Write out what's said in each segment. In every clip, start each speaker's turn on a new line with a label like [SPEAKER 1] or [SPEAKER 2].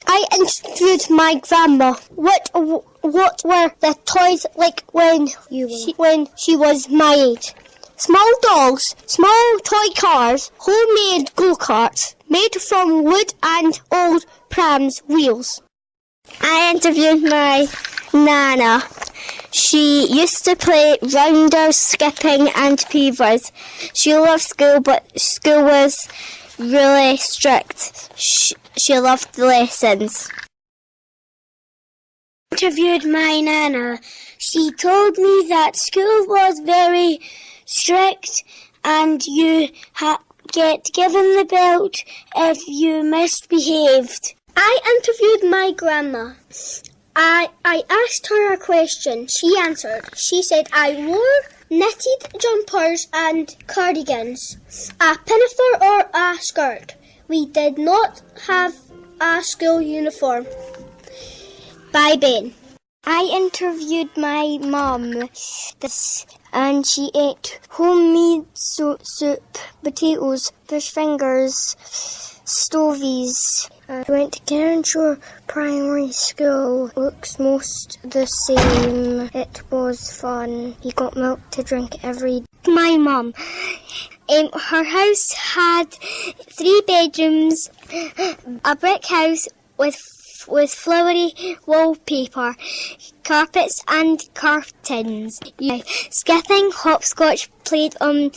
[SPEAKER 1] I interviewed my grandma. What were the toys like when she was my age? Small dolls, small toy cars, homemade go-karts, made from wood and old prams wheels. I interviewed my Nana. She used to play rounders, skipping and beavers. She loved school, but school was really strict. She loved the lessons. I interviewed my Nana. She told me that school was very strict and you get given the belt if you misbehaved. I interviewed my grandma. I asked her a question. She answered. She said I wore knitted jumpers and cardigans, a pinafore or a skirt. We did not have a school uniform. By Ben. I interviewed my mum and she ate homemade soup, potatoes, fish fingers, stovies. I went to Cairnshore Primary School. Looks most the same. It was fun. He got milk to drink every day. My mum. Her house had 3 bedrooms, a brick house with flowery wallpaper, carpets and curtains. Skipping, hopscotch, played on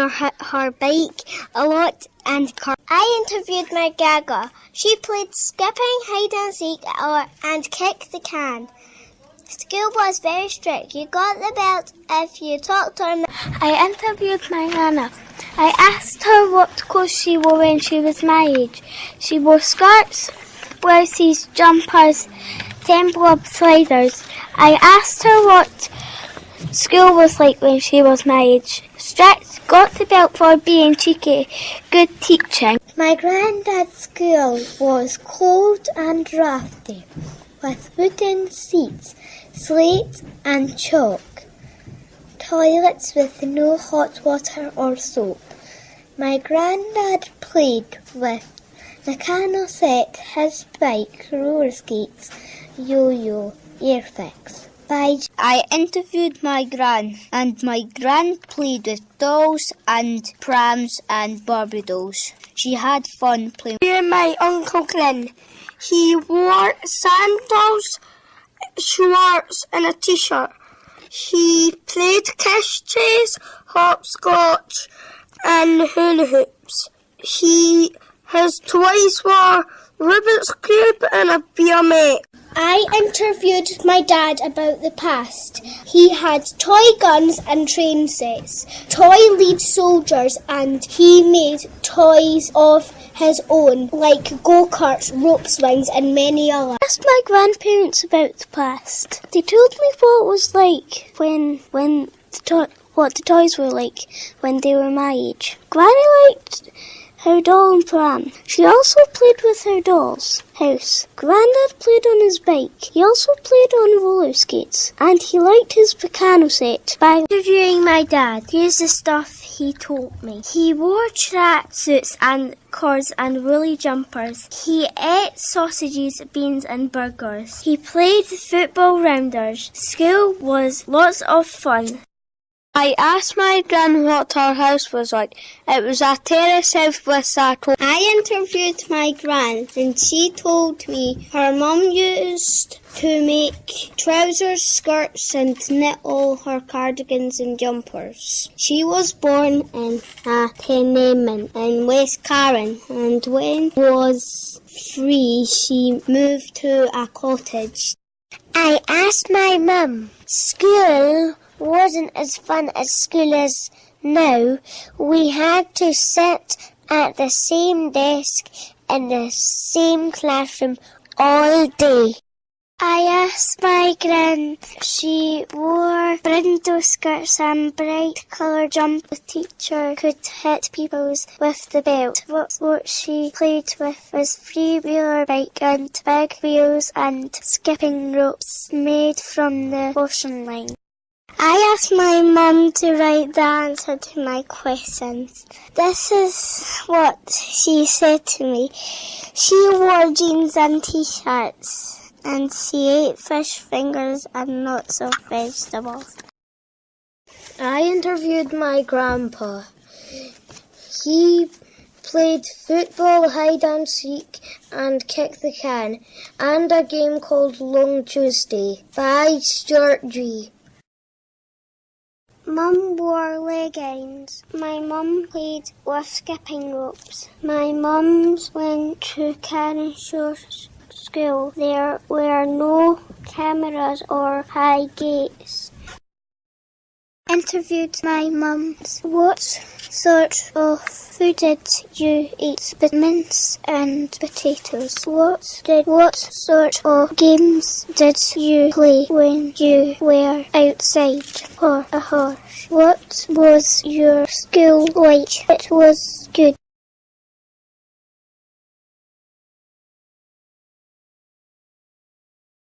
[SPEAKER 1] her bike a lot, and I interviewed my Gaga. She played skipping, hide and seek, and kick the can. School was very strict. You got the belt if you talked to her. I interviewed my Nana. I asked her what clothes she wore when she was my age. She wore skirts, blouses, jumpers, 10 bob sliders. I asked her what school was like when she was my age. Strict, got the belt for being cheeky, good teaching. My granddad's school was cold and drafty, with wooden seats, slate and chalk. Toilets with no hot water or soap. My granddad played with Meccano set, his bike, roller skates, yo-yo, airfix. I interviewed my gran, and my gran played with dolls and prams and Barbie dolls. She had fun playing. Here's my Uncle Glenn. He wore sandals, shorts and a t-shirt. He played kiss chase, hopscotch and hula hoops. His toys were Rubik's Cube and a BMX. I interviewed my dad about the past. He had toy guns and train sets, toy lead soldiers, and he made toys of his own, like go-karts, rope swings, and many others. I asked my grandparents about the past. They told me what it was like what the toys were like when they were my age. Granny liked her doll and pram. She also played with her doll's house. Grandad played on his bike. He also played on roller skates. And he liked his Meccano set. By interviewing my dad, here's the stuff he told me. He wore track suits and cords and woolly jumpers. He ate sausages, beans and burgers. He played football rounders. School was lots of fun. I asked my gran what her house was like. It was a terrace house with a toilet. I interviewed my gran and she told me her mum used to make trousers, skirts and knit all her cardigans and jumpers. She was born in a tenement in West Carron, and when she was 3 she moved to a cottage. I asked my mum, school wasn't as fun as school is now. We had to sit at the same desk in the same classroom all day. I asked my gran. She wore brindle skirts and bright coloured jumpers. The teacher could hit people with the belt. What she played with was three-wheeler bike and big wheels and skipping ropes made from the ocean line. I asked my mum to write the answer to my questions. This is what she said to me. She wore jeans and t-shirts, and she ate fish fingers and lots of vegetables. I interviewed my grandpa. He played football, hide and seek, and kick the can, and a game called Long Tuesday by Stuart G. Mum wore leggings. My mum played with skipping ropes. My mums went to Carrinshaw School. There were no cameras or high gates. Interviewed my mum. What sort of food did you eat? Mince and potatoes. What sort of games did you play when you were outside for a horse? What was your school like? It was good.